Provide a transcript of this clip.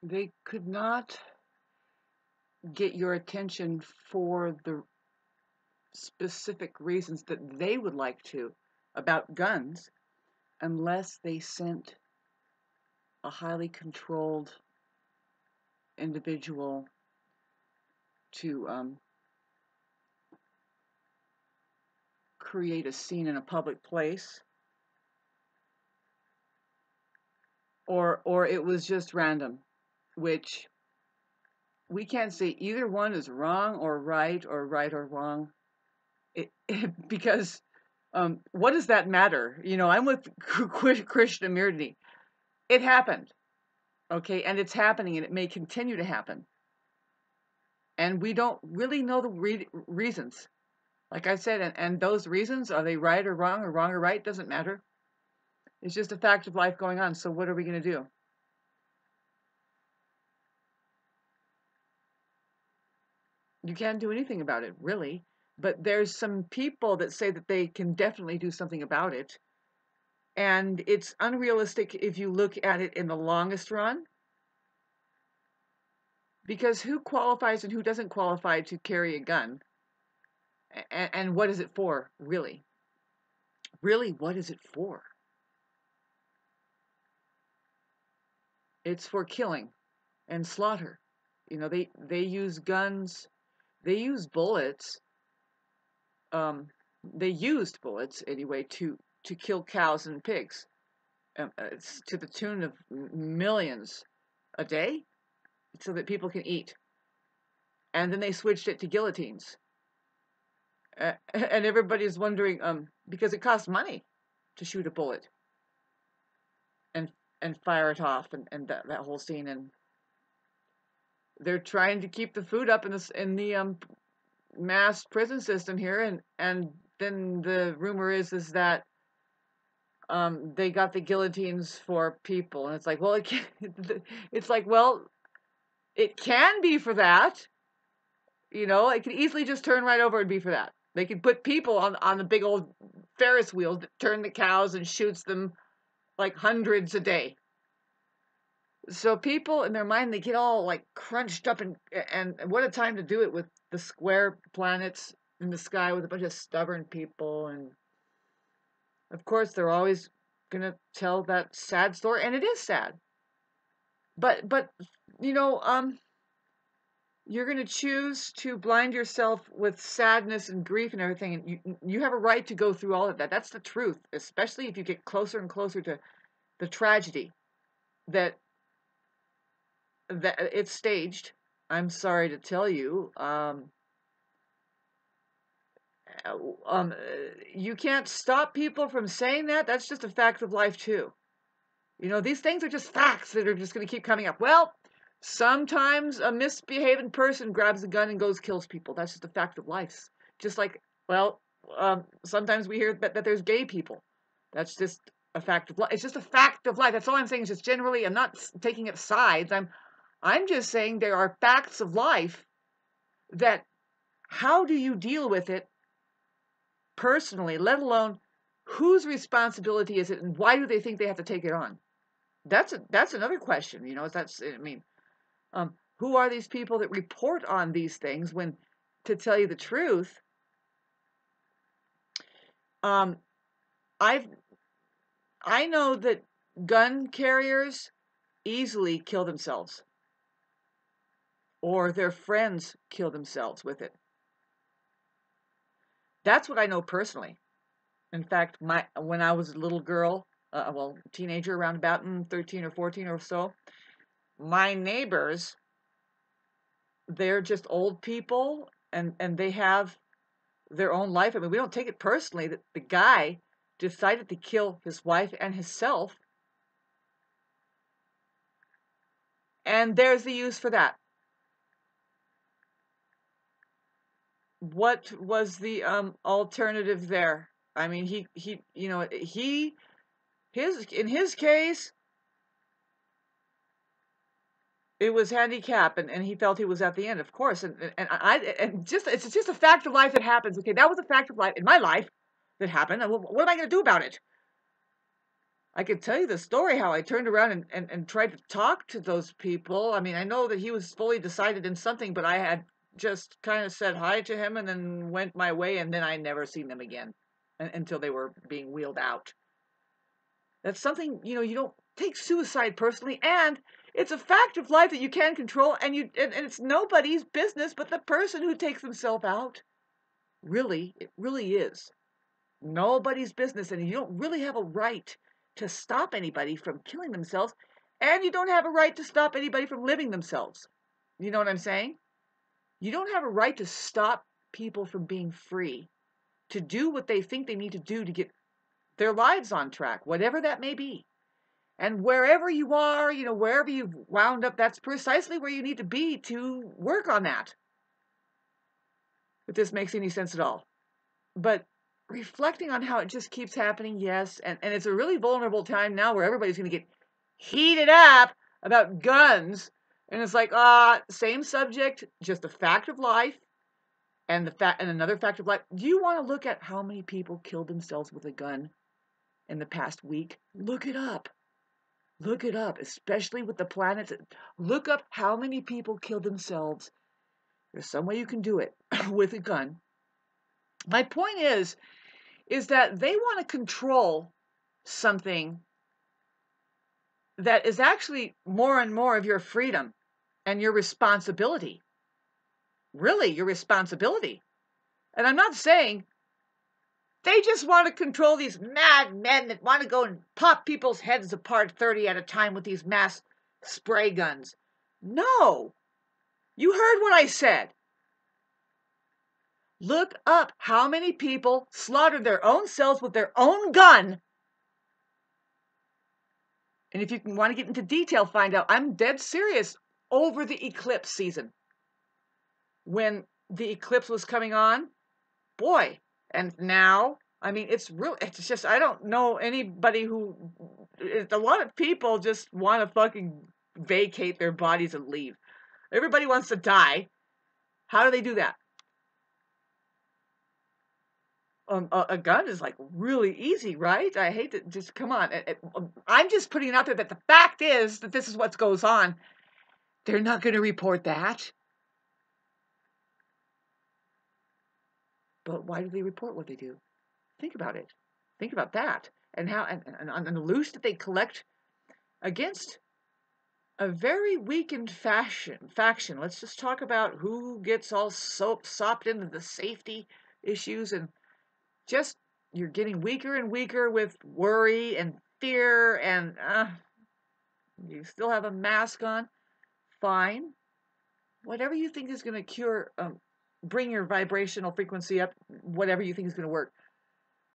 They could not get your attention for the specific reasons that they would like to about guns unless they sent a highly controlled individual to create a scene in a public place, or it was just random, which we can't say either one is wrong or right or wrong. Because what does that matter? I'm with Krishnamurti. It happened, okay, and it's happening, and it may continue to happen, and we don't really know the reasons. Like I said, and those reasons, are they right or wrong or right? Doesn't matter. It's just a fact of life going on. So what are we going to do? You can't do anything about it, really. But there's some people that say that they can definitely do something about it. And it's unrealistic if you look at it in the longest run, because who qualifies and who doesn't qualify to carry a gun? And what is it for, really? Really, what is it for? It's for killing and slaughter. They use guns, they use bullets. Um, they used bullets anyway to kill cows and pigs. It's to the tune of millions a day, so that people can eat. And then they switched it to guillotines, and everybody's wondering, because it costs money to shoot a bullet and fire it off, and that whole scene, and they're trying to keep the food up in the mass prison system here, and then the rumor is that they got the guillotines for people, and it's like, well, it can, it's like, well, it can be for that. It could easily just turn right over and be for that. They could put people on the big old Ferris wheels that turn the cows and shoots them like hundreds a day. So people in their mind, they get all like crunched up, and what a time to do it with the square planets in the sky with a bunch of stubborn people. And of course they're always gonna tell that sad story, and it is sad. But you know, you're going to choose to blind yourself with sadness and grief and everything, and you have a right to go through all of that. That's the truth, especially if you get closer and closer to the tragedy that it's staged. I'm sorry to tell you, uh, um, you can't stop people from saying that. That's just a fact of life too. These things are just facts that are just going to keep coming up. Well, sometimes a misbehaving person grabs a gun and goes kills people. That's just a fact of life. Just like, well, sometimes we hear that there's gay people. That's just a fact of life. It's just a fact of life. That's all I'm saying. Is just generally, I'm not taking it sides. I'm just saying there are facts of life that, how do you deal with it personally, let alone whose responsibility is it, and why do they think they have to take it on? That's another question. I mean, who are these people that report on these things when, to tell you the truth, um, I've I know that gun carriers easily kill themselves, or their friends kill themselves with it. That's what I know personally. In fact, when I was a little girl, well, teenager, around about 13 or 14 or so, my neighbors, they're just old people, and they have their own life. I mean, we don't take it personally that the guy decided to kill his wife and himself, and there's the use for that. What was the alternative there? I mean, in his case, it was handicap, and he felt he was at the end, of course, and just, it's just a fact of life that happens. Okay, that was a fact of life in my life that happened, and what am I going to do about it? I could tell you the story how I turned around and tried to talk to those people. I mean, I know that he was fully decided in something, but I had just kind of said hi to him and then went my way, and then I never seen them again until they were being wheeled out. That's something, you don't take suicide personally, and it's a fact of life that you can't control, and it's nobody's business but the person who takes themselves out. Really, it really is nobody's business, and you don't really have a right to stop anybody from killing themselves, and you don't have a right to stop anybody from living themselves. You know what I'm saying? You don't have a right to stop people from being free, to do what they think they need to do to get their lives on track, whatever that may be. And wherever you are, wherever you've wound up, that's precisely where you need to be to work on that. If this makes any sense at all. But reflecting on how it just keeps happening, yes, and it's a really vulnerable time now where everybody's going to get heated up about guns, and it's like, same subject, just a fact of life, and another fact of life. Do you want to look at how many people killed themselves with a gun in the past week? Look it up. Look it up, especially with the planets. Look up how many people killed themselves. There's some way you can do it with a gun. My point is that they want to control something that is actually more and more of your freedom and your responsibility. Really, your responsibility. And I'm not saying they just want to control these mad men that want to go and pop people's heads apart 30 at a time with these mass spray guns. No, you heard what I said. Look up how many people slaughtered their own selves with their own gun. And if you want to get into detail, find out. I'm dead serious. Over the eclipse season, when the eclipse was coming on, boy, and now, I mean, it's just, I don't know anybody a lot of people just want to fucking vacate their bodies and leave. Everybody wants to die. How do they do that? A gun is like really easy, right? I hate to just come on. I'm just putting it out there that the fact is that this is what goes on. They're not going to report that. But why do they report what they do? Think about it. Think about that. And how, and the loot that they collect against a very weakened faction. Let's just talk about who gets all sopped into the safety issues, and just you're getting weaker and weaker with worry and fear, and you still have a mask on. Fine. Whatever you think is going to bring your vibrational frequency up, whatever you think is going to work.